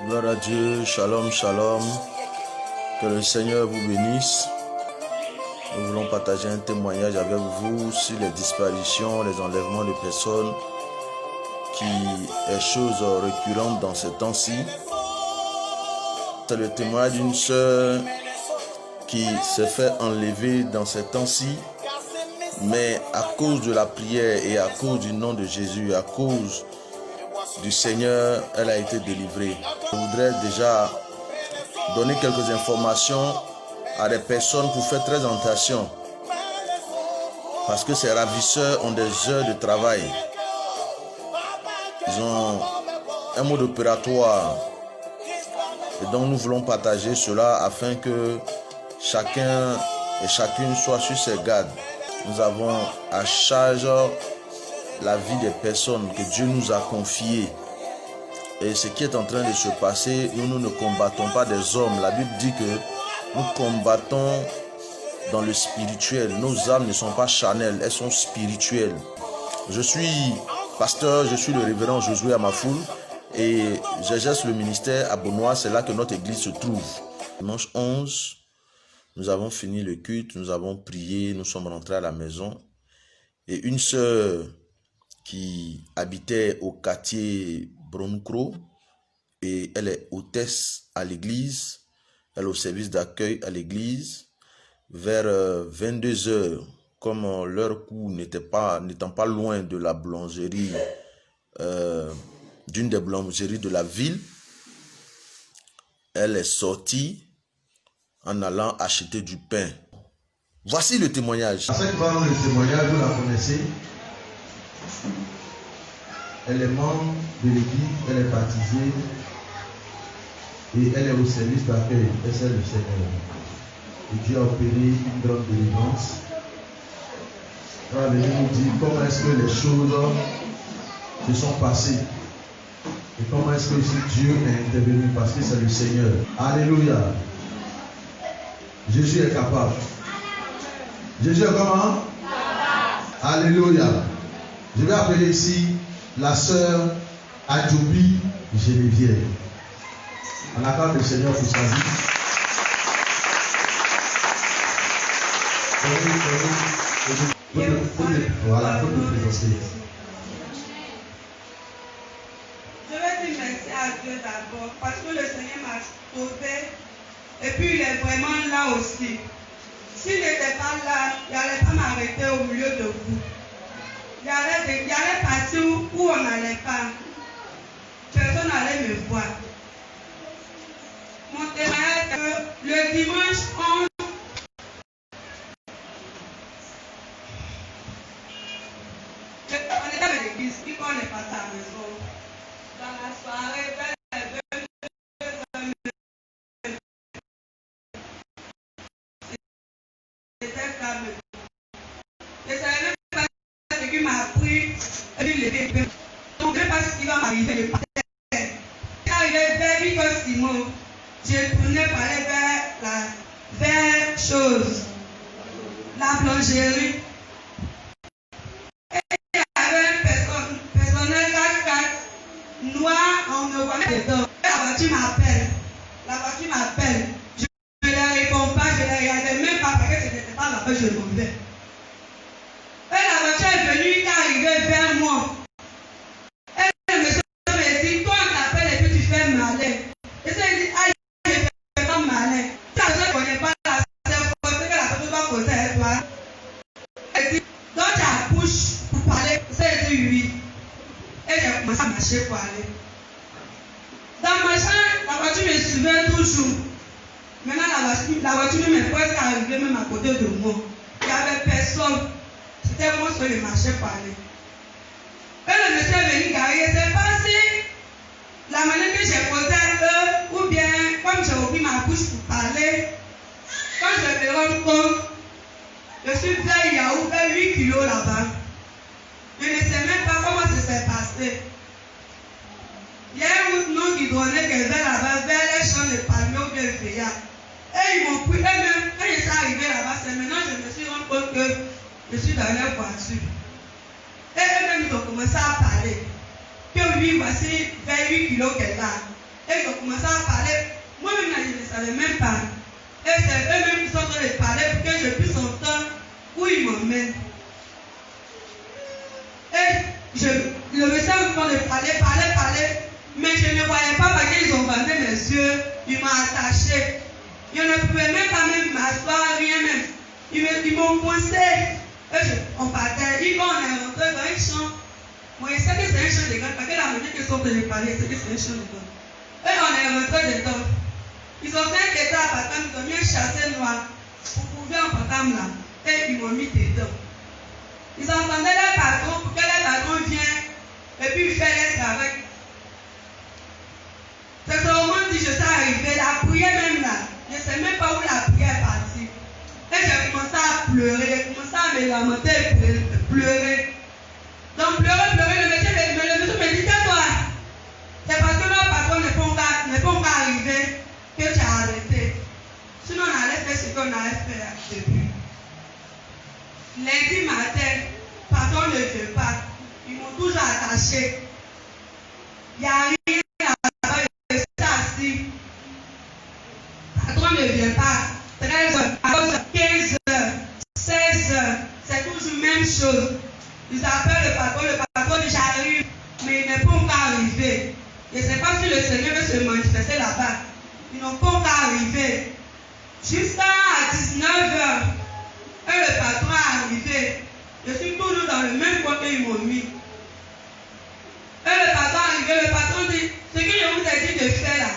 Gloire à Dieu, shalom, shalom. Que le Seigneur vous bénisse. Nous voulons partager un témoignage avec vous sur les disparitions, les enlèvements de personnes qui est chose récurrente dans ces temps-ci. C'est le témoignage d'une sœur qui s'est fait enlever dans ces temps-ci, mais à cause de la prière et à cause du nom de Jésus, à cause du Seigneur, elle a été délivrée. Je voudrais déjà donner quelques informations à des personnes pour faire très attention, parce que ces ravisseurs ont des heures de travail. Ils ont un mode opératoire et donc nous voulons partager cela afin que chacun et chacune soit sur ses gardes. Nous avons à charge la vie des personnes que Dieu nous a confiées. Et ce qui est en train de se passer, nous ne combattons pas des hommes. La Bible dit que nous combattons dans le spirituel. Nos âmes ne sont pas charnelles, elles sont spirituelles. Je suis pasteur, je suis le révérend Josué Amafoul et j'exerce le ministère à Bonois, c'est là que notre église se trouve. Dimanche 11, nous avons fini le culte, nous avons prié, nous sommes rentrés à la maison et une sœur qui habitait au quartier Broncro et elle est hôtesse à l'église, elle est au service d'accueil à l'église. Vers 22 heures, comme leur coup n'étant pas loin de la boulangerie, d'une des boulangeries de la ville, elle est sortie en allant acheter du pain. Voici le témoignage. À cette femme, le témoignage, vous la connaissez. Elle est membre de l'église, elle est baptisée et elle est au service d'accueil. Elle sert le Seigneur. Et Dieu a opéré une grande délivrance. On va venir nous dire comment est-ce que les choses se sont passées. Et comment est-ce que Dieu est intervenu, parce que c'est le Seigneur. Alléluia. Jésus est capable. Jésus est comment? Alléluia. Je vais appeler ici la sœur Adjobi Geneviève. On acclame le Seigneur pour sa vie. Voilà, faut te présenter. Je vais dire merci à Dieu d'abord parce que le Seigneur m'a sauvé et puis il est vraiment là aussi. S'il n'était pas là, il n'allait pas m'arrêter au milieu de vous. Il allait partir où on n'allait pas. Personne n'allait me voir. Mon témoignage est que le dimanche 11, on était à l'église, puis quand on est passé à la maison, dans la soirée, vers les 22h, c'était calme. Je ne savais même pas ce qui m'a appris, et puis le bébé. Donc je ne sais pas ce qui va m'arriver le matin. J'arrivais vers Victor Simon, je tournais par aller vers chose, la boulangerie. Noir, on me voit dedans. La voiture m'appelle. Je ne les réponds pas, je ne les regardais même pas parce que ce n'était pas là-bas, je m'en vais. Et la voiture est venue, elle est arrivée vers moi. Et le monsieur me dit, toi on t'appelle et puis tu fais malin. Et ça il dit, ah, je ne fais pas malin. Ça je ne connais pas la seule fois que la personne va causer avec toi. Elle dit, donc tu accouches pour parler. Ça il dit oui. Et j'ai commencé à marcher pour aller. Dans ma chambre, la voiture me suivait toujours. Maintenant, la voiture m'est presque arrivée même à côté de moi. Il n'y avait personne. C'était moi seul, je marchais pour aller. Et le monsieur est venu garer. C'est passé la manière que j'ai posé à eux, ou bien comme j'ai ouvert ma bouche pour parler. Quand je me rends compte, je suis vers Yahoo, vers 8 kilos là-bas. Je ne sais même pas comment ça s'est passé. Il y a un autre nom qui donnait que vers là-bas, vers les champs de palmiers ou bien le feuillard. Et ils m'ont pris, eux-mêmes, quand je suis arrivé là-bas, c'est maintenant que je me suis rendu compte que je suis dans leur voiture. Et eux-mêmes, ils ont commencé à parler. Que oui, voici 28 kilos qu'elle a. Et ils ont commencé à parler. Moi-même, je ne savais même pas. Et c'est eux-mêmes qui sont en train de parler pour que je puisse entendre où ils m'emmènent. Et le message me fait de parler. Mais je ne voyais pas parce qu'ils ont bandé mes yeux. Ils m'ont attaché. Je ne pouvais même pas m'asseoir, rien même. Ils m'ont poussé. On partait. Ils vont rentrer dans un champ. Moi, je sais que c'est un champ de gants. Parce que la manière qu'ils sont en train de parler, c'est que c'est un champ de gants. Et on est rentré dedans. Ils ont fait un état à Patam. Ils ont mis un chassé noir pour pouvoir en Patam là. Et ils m'ont mis dedans. Ils entendaient leur patron pour que leur patron vienne et puis il fait leur travail. C'est ce moment où je suis arrivé, la prière même là, je ne sais même pas où la prière est partie. Et j'ai commencé à pleurer, j'ai commencé à me lamenter, pleurer. Donc pleurer, le monsieur me dit, tais-toi. C'est parce que leur patron n'est pas encore arrivé que tu as arrêté. Sinon on allait faire ce qu'on allait faire depuis. Lundi matin, patron ne veut pas. Ils m'ont toujours attaché. Il n'y a rien là-bas, je suis assis. Patron ne vient pas. 13h, 15h, 16h, c'est toujours la même chose. Ils appellent le patron dit j'arrive, mais il n'est pas encore arrivé. Je ne sais pas si le Seigneur veut se manifester là-bas. Ils n'ont pas encore arrivé. Jusqu'à 19h. Et le patron est arrivé. Je suis toujours dans le même coin qu'ils m'ont mis. Et le patron est arrivé. Le patron dit, ce que je vous ai dit de faire là,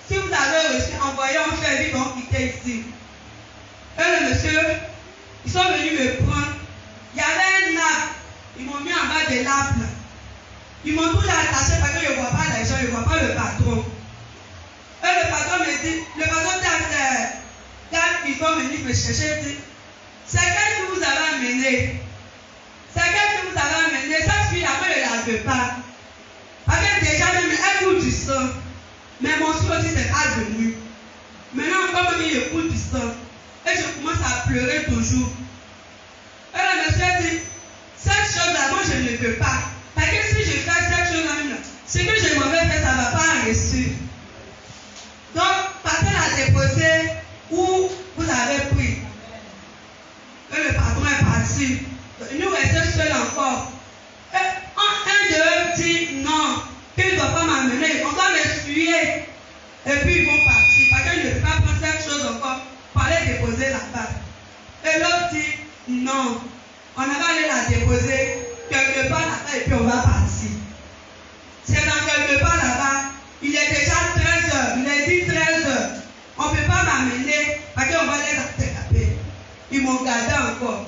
si vous avez reçu, envoyez en fait vite, donc quittez ici. Et le monsieur, ils sont venus me prendre. Il y avait un arbre. Ils m'ont mis en bas de l'arbre. Ils m'ont toujours attaché parce que je ne vois pas les gens, je ne vois pas le patron. Et le patron me dit, le patron dit, quand ils vont venir me chercher, il dit, c'est qu'est-ce que vous avez amené? C'est qu'est-ce que vous avez amené? Cette fille-là, elle ne la veut pas. Parce que déjà, même, elle coule du sang. Mais mon soeur aussi, c'est pas venu. Maintenant, comme il coule du sang. Et je commence à pleurer toujours. Et le monsieur dit, cette chose-là, moi, je ne veux pas. Parce que si je fais cette chose-là, ce que je m'en vais faire, ça ne va pas réussir. Donc, partez la déposer où vous avez pris. Et le patron est parti. Nous restons seuls encore. Et un de eux dit non, qu'il ne doit pas m'amener. On doit me tuer. Et puis ils vont partir. Parce qu'ils ne peuvent pas prendre cette chose encore pour aller déposer là-bas. Et l'autre dit non, on va aller la déposer quelque part là-bas et puis on va partir. C'est dans quelque part là-bas. Il est déjà 13h. Il est dit 13h. On ne peut pas m'amener parce qu'on va les attraper. Ils m'ont gardé encore.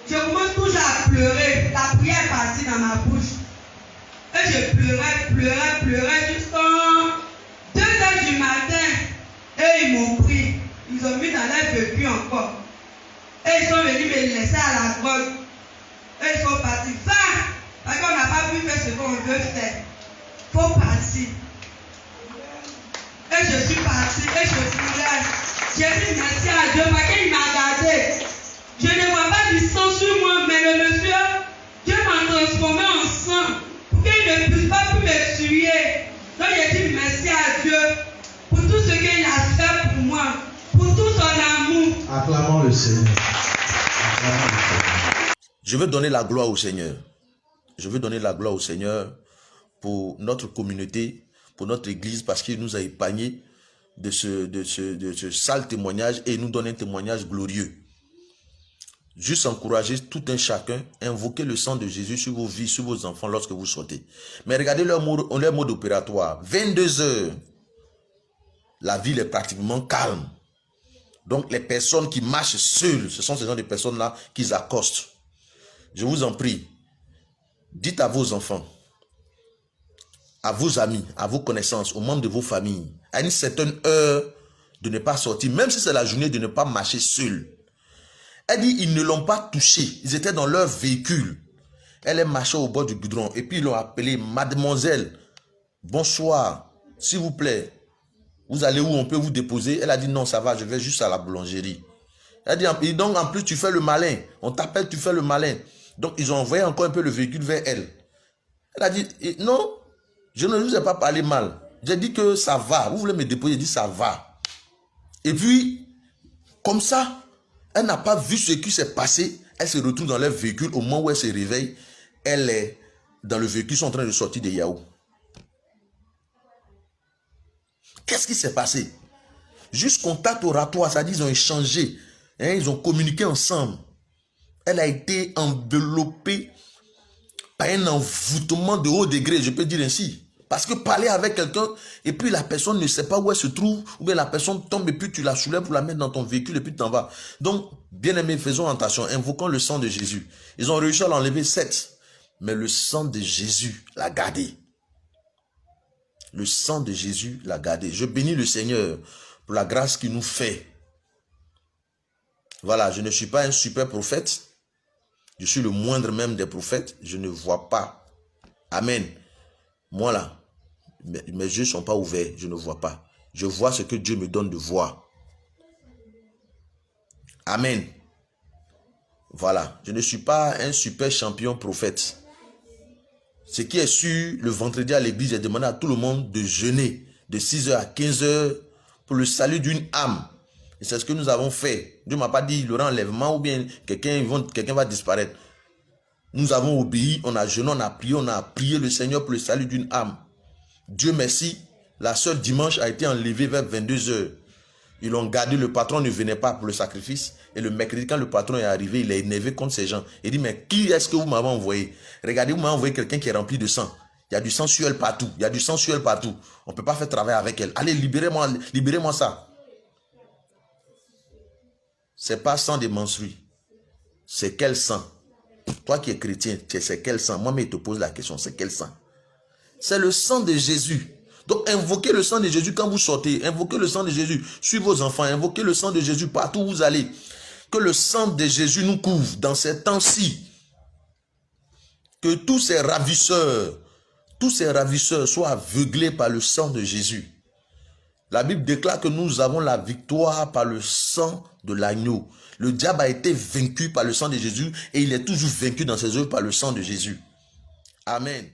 Je commence toujours à pleurer. La prière est partie dans ma bouche. Et je pleurais jusqu'à 2h du matin. Et ils m'ont pris. Ils ont mis dans leur véhicule encore. Et ils sont venus me laisser à la grotte. Et ils sont partis. Va! Parce qu'on n'a pas pu faire ce qu'on veut faire. Il faut partir. Et je suis partie. Et je pleurais. J'ai dit merci à Dieu parce qu'il m'a gardé. Je ne vois pas du sang sur moi, mais le monsieur, Dieu m'a transformé en sang pour qu'il ne puisse pas plus me tuer. Donc j'ai dit merci à Dieu pour tout ce qu'il a fait pour moi, pour tout son amour. Acclamons le Seigneur. Je veux donner la gloire au Seigneur. Je veux donner la gloire au Seigneur pour notre communauté, pour notre église, parce qu'il nous a épargnés de ce sale témoignage et nous donne un témoignage glorieux. Juste encourager tout un chacun, invoquer le sang de Jésus sur vos vies, sur vos enfants lorsque vous sortez. Mais regardez leur mode opératoire. 22h, la ville est pratiquement calme. Donc les personnes qui marchent seules, ce sont ces gens de personnes-là qu'ils accostent. Je vous en prie, dites à vos enfants, à vos amis, à vos connaissances, aux membres de vos familles, à une certaine heure de ne pas sortir, même si c'est la journée, de ne pas marcher seul. Elle dit, ils ne l'ont pas touché, ils étaient dans leur véhicule. Elle est marchée au bord du goudron et puis ils l'ont appelée, mademoiselle, bonsoir, s'il vous plaît, vous allez où, on peut vous déposer? Elle a dit, non, ça va, je vais juste à la boulangerie. Elle a dit, donc en plus tu fais le malin, on t'appelle, tu fais le malin. Donc ils ont envoyé encore un peu le véhicule vers elle. Elle a dit, non, je ne vous ai pas parlé mal. J'ai dit que ça va. Vous voulez me déposer, j'ai dit ça va. Et puis, comme ça, elle n'a pas vu ce qui s'est passé. Elle se retrouve dans leur véhicule. Au moment où elle se réveille, elle est dans le véhicule, ils sont en train de sortir de Yahoo. Qu'est-ce qui s'est passé? Juste contact oratoire, ça dit ils ont échangé. Hein, ils ont communiqué ensemble. Elle a été enveloppée par un envoûtement de haut degré, je peux dire ainsi. Parce que parler avec quelqu'un, et puis la personne ne sait pas où elle se trouve, ou bien la personne tombe et puis tu la soulèves pour la mettre dans ton véhicule et puis tu t'en vas. Donc, bien aimés, faisons attention, invoquons le sang de Jésus. Ils ont réussi à l'enlever 7, mais le sang de Jésus l'a gardé. Le sang de Jésus l'a gardé. Je bénis le Seigneur pour la grâce qu'il nous fait. Voilà, je ne suis pas un super prophète. Je suis le moindre même des prophètes. Je ne vois pas. Amen. Moi là, mes yeux ne sont pas ouverts. Je ne vois pas. Je vois ce que Dieu me donne de voir. Amen. Voilà. Je ne suis pas un super champion prophète. Ce qui est sûr, le vendredi à l'église, j'ai demandé à tout le monde de jeûner de 6h à 15h pour le salut d'une âme. Et c'est ce que nous avons fait. Dieu ne m'a pas dit il y aura enlèvement ou bien quelqu'un va disparaître. Nous avons obéi, on a jeûné, on a prié le Seigneur pour le salut d'une âme. Dieu merci, la sœur dimanche a été enlevée vers 22h. Ils l'ont gardé, le patron ne venait pas pour le sacrifice. Et le mercredi, quand le patron est arrivé, il est énervé contre ces gens. Il dit, mais qui est-ce que vous m'avez envoyé? Regardez, vous m'avez envoyé quelqu'un qui est rempli de sang. Il y a du sang sur elle partout. Il y a du sang sur elle partout. On ne peut pas faire travail avec elle. Allez, libérez-moi ça. C'est pas sang de menstrues. C'est quel sang? Toi qui es chrétien, c'est quel sang? Moi, mais il te pose la question, c'est quel sang? C'est le sang de Jésus. Donc, invoquez le sang de Jésus quand vous sortez. Invoquez le sang de Jésus sur vos enfants. Invoquez le sang de Jésus partout où vous allez. Que le sang de Jésus nous couvre dans ces temps-ci. Que tous ces ravisseurs soient aveuglés par le sang de Jésus. La Bible déclare que nous avons la victoire par le sang de l'agneau. Le diable a été vaincu par le sang de Jésus et il est toujours vaincu dans ses œuvres par le sang de Jésus. Amen.